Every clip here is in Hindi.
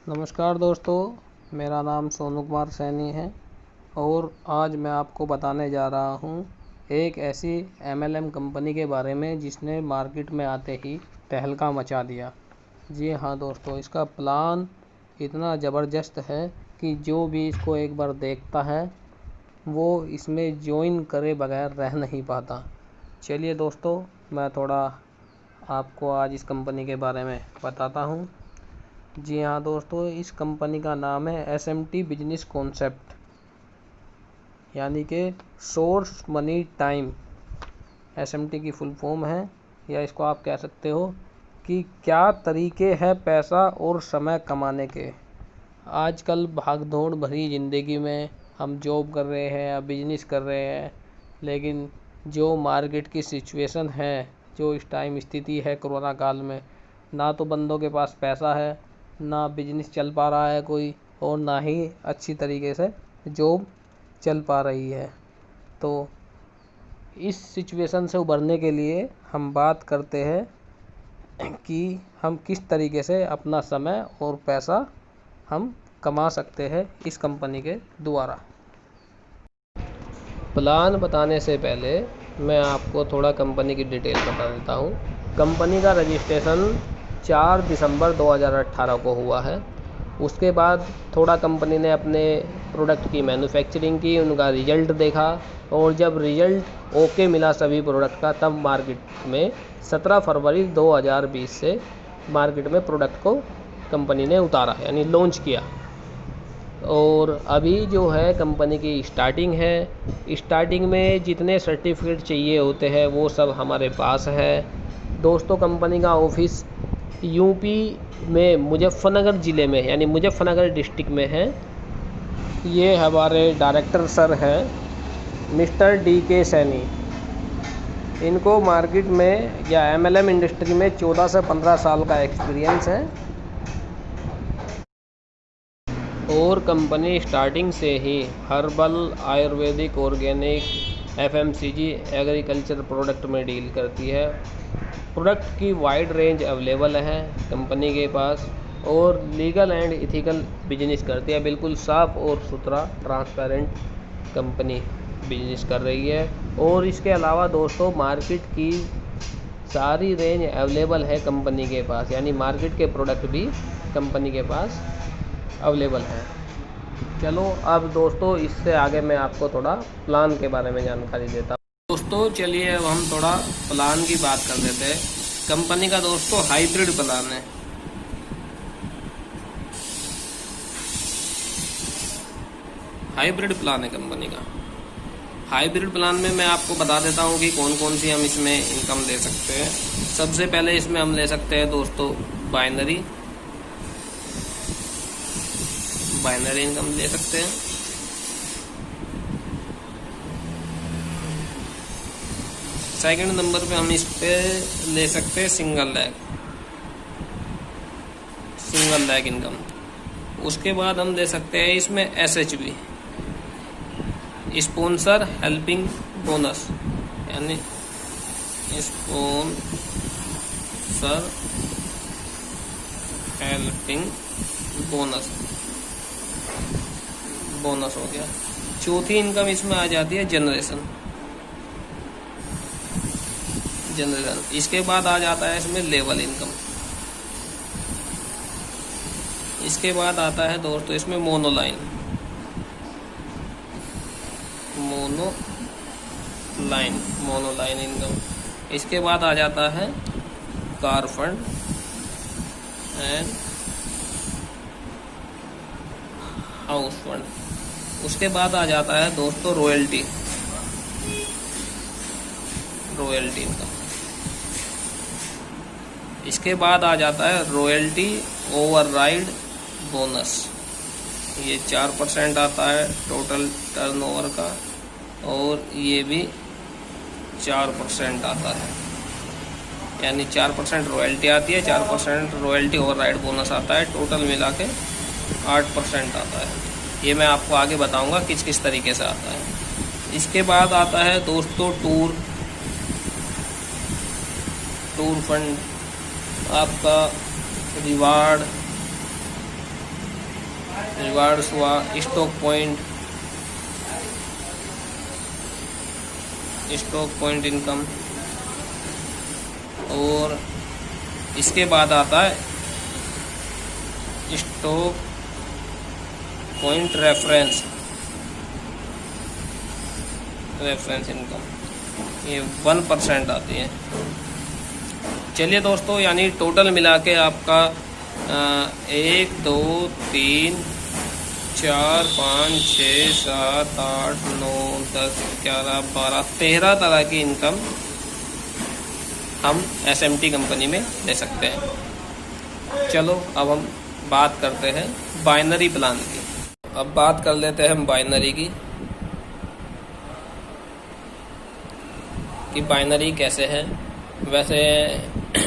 नमस्कार दोस्तों, मेरा नाम सोनू कुमार सैनी है और आज मैं आपको बताने जा रहा हूँ एक ऐसी एमएलएम कंपनी के बारे में जिसने मार्केट में आते ही तहलका मचा दिया। जी हाँ दोस्तों, इसका प्लान इतना ज़बरदस्त है कि जो भी इसको एक बार देखता है वो इसमें ज्वाइन करे बगैर रह नहीं पाता। चलिए दोस्तों, मैं थोड़ा आपको आज इस कंपनी के बारे में बताता हूँ। जी हाँ दोस्तों, इस कंपनी का नाम है एसएमटी बिजनेस कॉन्सेप्ट, यानी कि सोर्स मनी टाइम। एसएमटी की फुल फॉर्म है, या इसको आप कह सकते हो कि क्या तरीके हैं पैसा और समय कमाने के। आजकल भाग दौड़ भरी ज़िंदगी में हम जॉब कर रहे हैं या बिजनेस कर रहे हैं, लेकिन जो मार्केट की सिचुएशन है, जो इस टाइम स्थिति है कोरोना काल में, ना तो बंदों के पास पैसा है, ना बिजनेस चल पा रहा है कोई, और ना ही अच्छी तरीके से जॉब चल पा रही है। तो इस सिचुएशन से उभरने के लिए हम बात करते हैं कि हम किस तरीके से अपना समय और पैसा हम कमा सकते हैं इस कंपनी के द्वारा। प्लान बताने से पहले मैं आपको थोड़ा कंपनी की डिटेल बता देता हूँ। कंपनी का रजिस्ट्रेशन 4 दिसंबर 2018 को हुआ है। उसके बाद थोड़ा कंपनी ने अपने प्रोडक्ट की मैन्युफैक्चरिंग की, उनका रिज़ल्ट देखा, और जब रिज़ल्ट ओके मिला सभी प्रोडक्ट का, तब मार्केट में 17 फरवरी 2020 से मार्केट में प्रोडक्ट को कंपनी ने उतारा, यानी लॉन्च किया। और अभी जो है कंपनी की स्टार्टिंग है। स्टार्टिंग में जितने सर्टिफिकेट चाहिए होते हैं वो सब हमारे पास है दोस्तों। कंपनी का ऑफिस यूपी में मुजफ्फरनगर ज़िले में, यानी मुजफ्फरनगर डिस्ट्रिक्ट में है। ये हमारे डायरेक्टर सर हैं मिस्टर DK सैनी। इनको मार्केट में या एमएलएम इंडस्ट्री में 14 से 15 साल का एक्सपीरियंस है, और कंपनी स्टार्टिंग से ही herbal, Ayurvedic, organic, FMCG, agriculture product में डील करती है। प्रोडक्ट की वाइड रेंज अवेलेबल है कंपनी के पास, और लीगल एंड इथिकल बिजनेस करती है। बिल्कुल साफ़ और सुथरा ट्रांसपेरेंट कंपनी बिजनेस कर रही है। और इसके अलावा दोस्तों मार्केट की सारी रेंज अवेलेबल है कंपनी के पास, यानी मार्केट के प्रोडक्ट भी कंपनी के पास अवेलेबल है। चलो अब दोस्तों इससे आगे मैं आपको थोड़ा प्लान के बारे में जानकारी देता हूँ। दोस्तों चलिए अब हम थोड़ा प्लान की बात कर देते हैं। कंपनी का दोस्तों हाइब्रिड प्लान है। हाइब्रिड प्लान है कंपनी का। हाइब्रिड प्लान में मैं आपको बता देता हूँ कि कौन कौन सी हम इसमें इनकम ले सकते हैं। सबसे पहले इसमें हम ले सकते हैं दोस्तों बाइनरी इनकम ले सकते हैं। सेकंड नंबर पे हम इस पे ले सकते हैं सिंगल लैग इनकम। उसके बाद हम दे सकते हैं इसमें SHB, स्पॉन्सर हेल्पिंग बोनस, यानी स्पॉन्सर हेल्पिंग बोनस हो गया। चौथी इनकम इसमें आ जाती है जनरेशन। इसके बाद आ जाता है इसमें लेवल इनकम। इसके बाद आता है दोस्तों इसमें मोनोलाइन इनकम। इसके बाद आ जाता है car fund and house fund. उसके बाद आ जाता है दोस्तों रॉयल्टी इनकम। इसके बाद आ जाता है रॉयल्टी ओवरराइड बोनस। ये 4% आता है टोटल टर्नओवर का, और ये भी 4% आता है, यानी 4% रॉयल्टी आती है, 4% रॉयल्टी ओवरराइड बोनस आता है। टोटल मिला के 8% आता है। ये मैं आपको आगे बताऊंगा किस किस तरीके से आता है। इसके बाद आता है दोस्तों टूर फंड, आपका रिवार्ड रिवार्ड्स हुआ, स्टॉक पॉइंट इनकम, और इसके बाद आता है स्टॉक पॉइंट रेफरेंस इनकम, ये 1% आती है। चलिए दोस्तों, यानी टोटल मिला के आपका 1 2 3 4 5 6 7 8 9 10 11 12 13 तरह की इनकम हम SMT कंपनी में ले सकते हैं। चलो अब हम बात करते हैं बाइनरी प्लान की। अब बात कर लेते हैं हम बाइनरी की, कि बाइनरी कैसे है। वैसे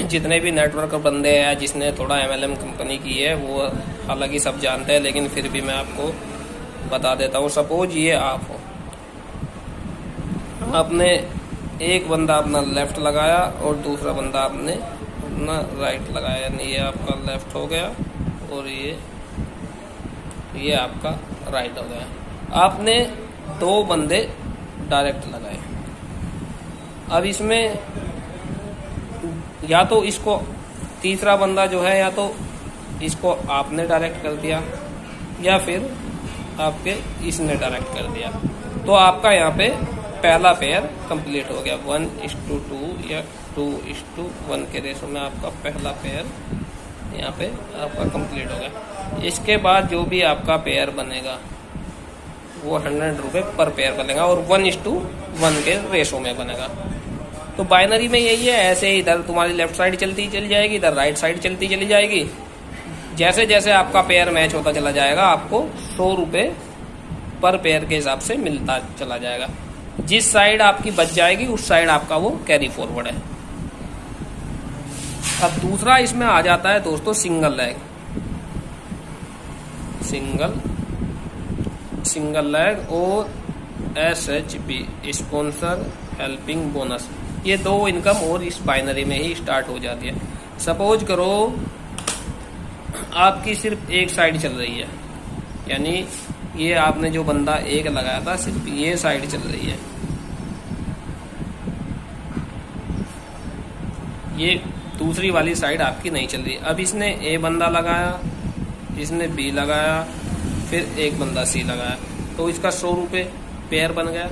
जितने भी नेटवर्क बंदे हैं जिसने थोड़ा MLM कंपनी की है वो हालांकि सब जानते हैं, लेकिन फिर भी मैं आपको बता देता हूँ। सपोज ये आप हो, आपने एक बंदा अपना लेफ़्ट लगाया और दूसरा बंदा आपने अपना राइट लगाया, यानी ये आपका लेफ़्ट हो गया और ये आपका राइट हो गया। आपने 2 बंदे डायरेक्ट लगाए। अब इसमें या तो इसको तीसरा बंदा जो है, या तो इसको आपने डायरेक्ट कर दिया या फिर आपके इसने डायरेक्ट कर दिया, तो आपका यहाँ पे पहला पेयर कंप्लीट हो गया। 1:2 या 2:1 के रेशो में आपका पहला पेयर यहाँ पे आपका कंप्लीट हो गया। इसके बाद जो भी आपका पेयर बनेगा वो 100 रुपये पर पेयर बनेगा और 1:1 के रेशो में बनेगा। तो बाइनरी में यही है, ऐसे ही इधर तुम्हारी लेफ्ट साइड चलती चली जाएगी, इधर राइट साइड चलती चली जाएगी। जैसे जैसे आपका पेयर मैच होता चला जाएगा आपको 100 रुपये पर पेयर के हिसाब से मिलता चला जाएगा। जिस साइड आपकी बच जाएगी उस साइड आपका वो कैरी फॉरवर्ड है। अब दूसरा इसमें आ जाता है दोस्तों सिंगल लैग और SHB, स्पॉन्सर हेल्पिंग बोनस। ये 2 इनकम और इस बाइनरी में ही स्टार्ट हो जाती है। सपोज करो आपकी सिर्फ एक साइड चल रही है, यानी ये आपने जो बंदा एक लगाया था सिर्फ ये साइड चल रही है, ये दूसरी वाली साइड आपकी नहीं चल रही। अब इसने A बंदा लगाया, इसने B लगाया, फिर एक बंदा C लगाया, तो इसका 100 रुपये पेयर बन गया।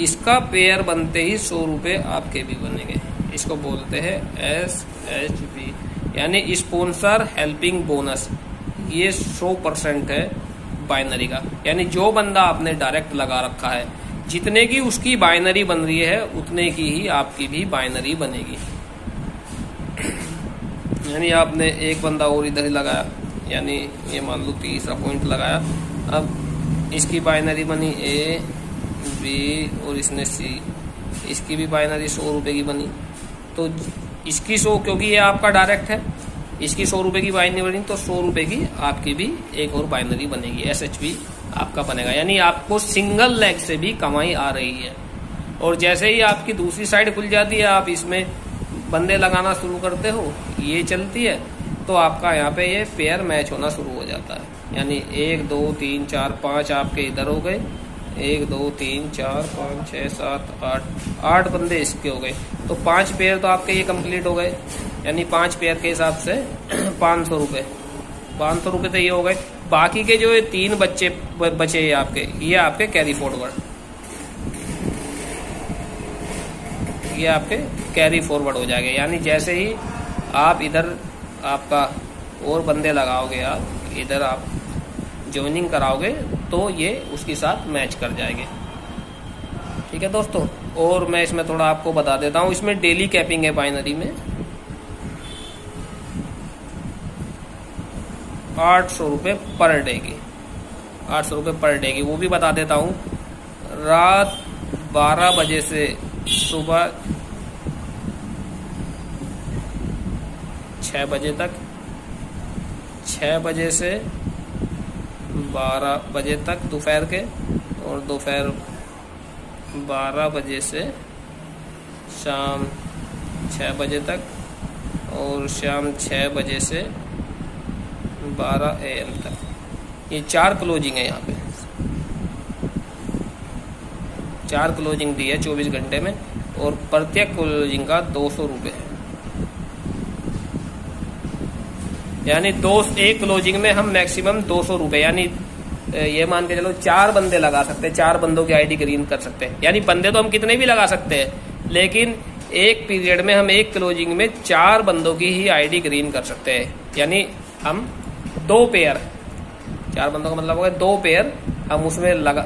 इसका पेयर बनते ही 100 रुपये आपके भी बनेंगे। इसको बोलते हैं SHB, यानी स्पॉन्सर हेल्पिंग बोनस। ये 100% है बाइनरी का, यानी जो बंदा आपने डायरेक्ट लगा रखा है जितने की उसकी बाइनरी बन रही है उतने की ही आपकी भी बाइनरी बनेगी। यानी आपने एक बंदा और इधर ही लगाया, यानी ये मान लो तीसरा पॉइंट लगाया। अब इसकी बाइनरी बनी A B और इसने C, इसकी भी बाइनरी 100 रुपये की बनी। तो इसकी 100, क्योंकि ये आपका डायरेक्ट है, इसकी 100 रुपये की बाइनरी बनी, तो 100 रुपये की आपकी भी एक और बाइनरी बनेगी, SHB आपका बनेगा। यानी आपको सिंगल लेग से भी कमाई आ रही है। और जैसे ही आपकी दूसरी साइड खुल जाती है, आप इसमें बंदे लगाना शुरू करते हो, ये चलती है, तो आपका यहाँ पे ये पेयर मैच होना शुरू हो जाता है। यानी 1 2 3 4 5 आपके इधर हो गए, 1 2 3 4 5 6 7 8 बंदे इसके हो गए, तो 5 पेयर तो आपके ये कंप्लीट हो गए। यानी 5 पेयर के हिसाब से 500 रुपये तो ये हो गए। बाकी के जो 3 बचे आपके, ये आपके कैरी फॉरवर्ड, ये आपके कैरी फॉरवर्ड हो जाएंगे। यानी जैसे ही आप इधर आपका और बंदे लगाओगे, आप इधर आप ज्वाइनिंग कराओगे, तो ये उसके साथ मैच कर जाएंगे। ठीक है दोस्तों, और मैं इसमें थोड़ा आपको बता देता हूँ, इसमें डेली कैपिंग है बाइनरी में 800 रुपये पर डे की, 800 रुपये पर डे की। वो भी बता देता हूँ, रात 12 बजे से सुबह 6 बजे तक, 6 बजे से 12 बजे तक दोपहर के, और दोपहर 12 बजे से शाम 6 बजे तक, और शाम 6 बजे से 12 AM तक। ये 4 क्लोजिंग है, यहाँ पे 4 क्लोजिंग दी है 24 घंटे में, और प्रत्येक क्लोजिंग का 200 रुपये है। यानी एक क्लोजिंग में हम मैक्सिमम 200 रुपये, यानी ये मान के चलो 4 बंदे लगा सकते हैं, 4 बंदों की आईडी ग्रीन कर सकते हैं। यानी बंदे तो हम कितने भी लगा सकते हैं, लेकिन एक पीरियड में हम एक क्लोजिंग में 4 बंदों की ही आईडी ग्रीन कर सकते हैं। यानी हम 2 पेयर, 4 बंदों का मतलब हो गया 2 पेयर हम उसमें लगा,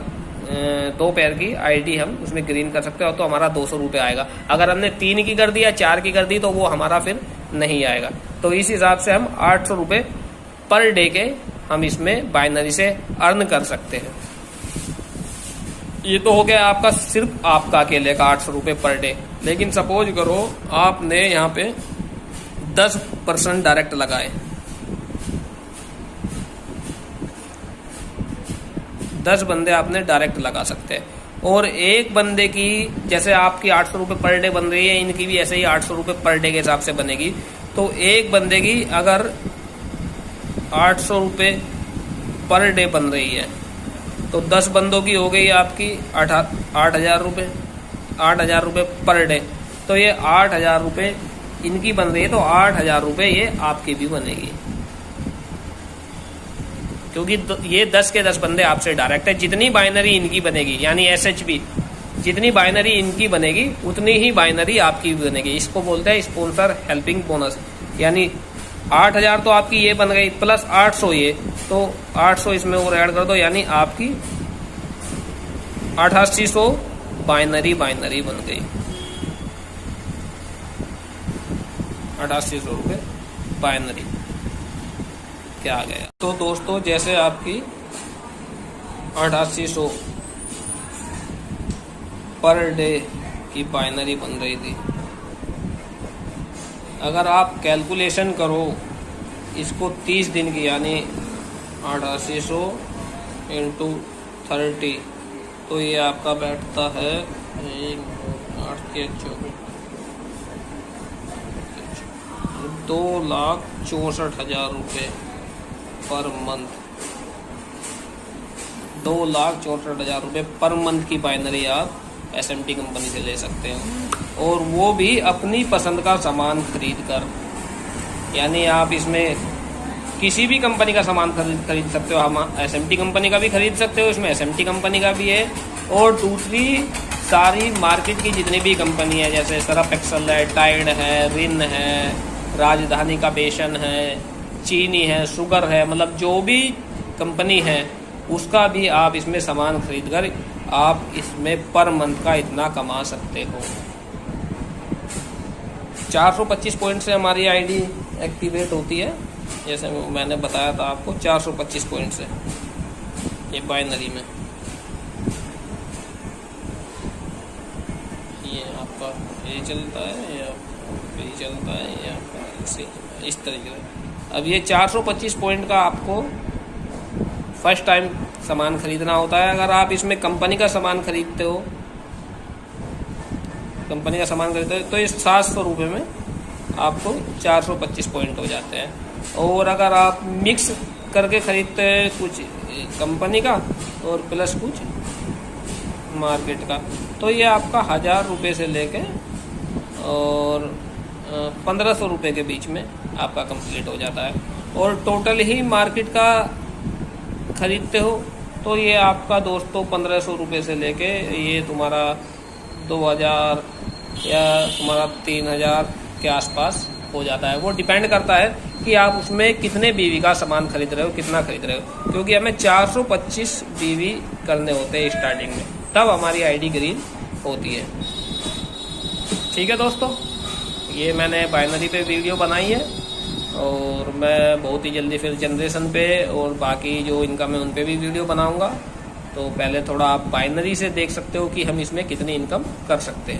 2 पेयर की आईडी हम उसमें ग्रीन कर सकते हैं, और तो हमारा 200 रुपये आएगा। अगर हमने 3 की कर दी या 4 की कर दी तो वो हमारा फिर नहीं आएगा। तो इस हिसाब से हम 800 रुपये पर डे के हम इसमें बाइनरी से अर्न कर सकते हैं। ये तो हो गया आपका, सिर्फ आपका अकेले का 800 रुपये पर डे। लेकिन सपोज करो आपने यहाँ पे 10% डायरेक्ट लगाए, 10 बंदे आपने डायरेक्ट लगा सकते हैं, और एक बंदे की जैसे आपकी 800 रुपये पर डे बन रही है, इनकी भी ऐसे ही 800 रुपये पर डे के हिसाब से बनेगी। तो एक बंदे की अगर 800 रुपये पर डे बन रही है तो 10 बंदों की हो गई आपकी 8,000 रुपये, 8,000 रुपये पर डे। तो ये 8,000 रुपये इनकी बन रही है, तो 8,000 रुपये ये आपकी भी बनेगी, क्योंकि ये 10 के 10 बंदे आपसे डायरेक्ट है। जितनी बाइनरी इनकी बनेगी, यानी SHB, जितनी बाइनरी इनकी बनेगी उतनी ही बाइनरी आपकी भी बनेगी। इसको बोलते हैं स्पॉन्सर हेल्पिंग बोनस। यानी 8,000 तो आपकी ये बन गई, प्लस 800 ये, तो 800 इसमें और ऐड कर दो, यानी आपकी 8800 बाइनरी बन गई, 8800 रुपये बाइनरी क्या आ गया। तो दोस्तों जैसे आपकी 8800 पर डे की बाइनरी बन रही थी, अगर आप कैलकुलेशन करो इसको 30 दिन की, यानी 8800 इंटू 30, तो ये आपका बैठता है 2,64,000 रुपये पर मंथ, 2,64,000 रुपये पर मंथ की बाइनरी आप SMT कंपनी से ले सकते हो, और वो भी अपनी पसंद का सामान खरीद कर। यानी आप इसमें किसी भी कंपनी का सामान खरीद सकते हो, हम SMT कंपनी का भी खरीद सकते हो, इसमें SMT कंपनी का भी है, और दूसरी सारी मार्केट की जितनी भी कंपनी है, जैसे सर्फ एक्सेल है, टाइड है, रिन है, राजधानी का बेसन है, चीनी है, शुगर है, मतलब जो भी कंपनी है उसका भी आप इसमें सामान खरीद कर आप इसमें पर मंथ का इतना कमा सकते हो। 425 पॉइंट से हमारी आईडी एक्टिवेट होती है, जैसे मैंने बताया था आपको, 425 पॉइंट से ये बाइनरी में। ये आपका ये चलता है या ये चलता है या इस तरीके से। अब ये 425 पॉइंट का आपको फर्स्ट टाइम सामान खरीदना होता है। अगर आप इसमें कंपनी का सामान खरीदते हो, तो ये 700 रुपये में आपको 425 पॉइंट हो जाते हैं। और अगर आप मिक्स करके खरीदते हैं, कुछ कंपनी का और प्लस कुछ मार्केट का, तो ये आपका 1,000 रुपये से लेके और 1,500 रुपये के बीच में आपका कंप्लीट हो जाता है। और टोटल ही मार्केट का खरीदते हो तो ये आपका दोस्तों 1,500 रुपये से लेके ये तुम्हारा 2,000 या तुम्हारा 3,000 के आसपास हो जाता है। वो डिपेंड करता है कि आप उसमें कितने बीवी का सामान खरीद रहे हो, कितना खरीद रहे हो, क्योंकि हमें 425 बीवी करने होते हैं स्टार्टिंग में, तब हमारी आईडी ग्रीन होती है। ठीक है दोस्तों, ये मैंने बाइनरी पे वीडियो बनाई है, और मैं बहुत ही जल्दी फिर जनरेशन पे और बाकी जो इनकम है उन पे भी वीडियो बनाऊंगा। तो पहले थोड़ा आप बाइनरी से देख सकते हो कि हम इसमें कितनी इनकम कर सकते हैं।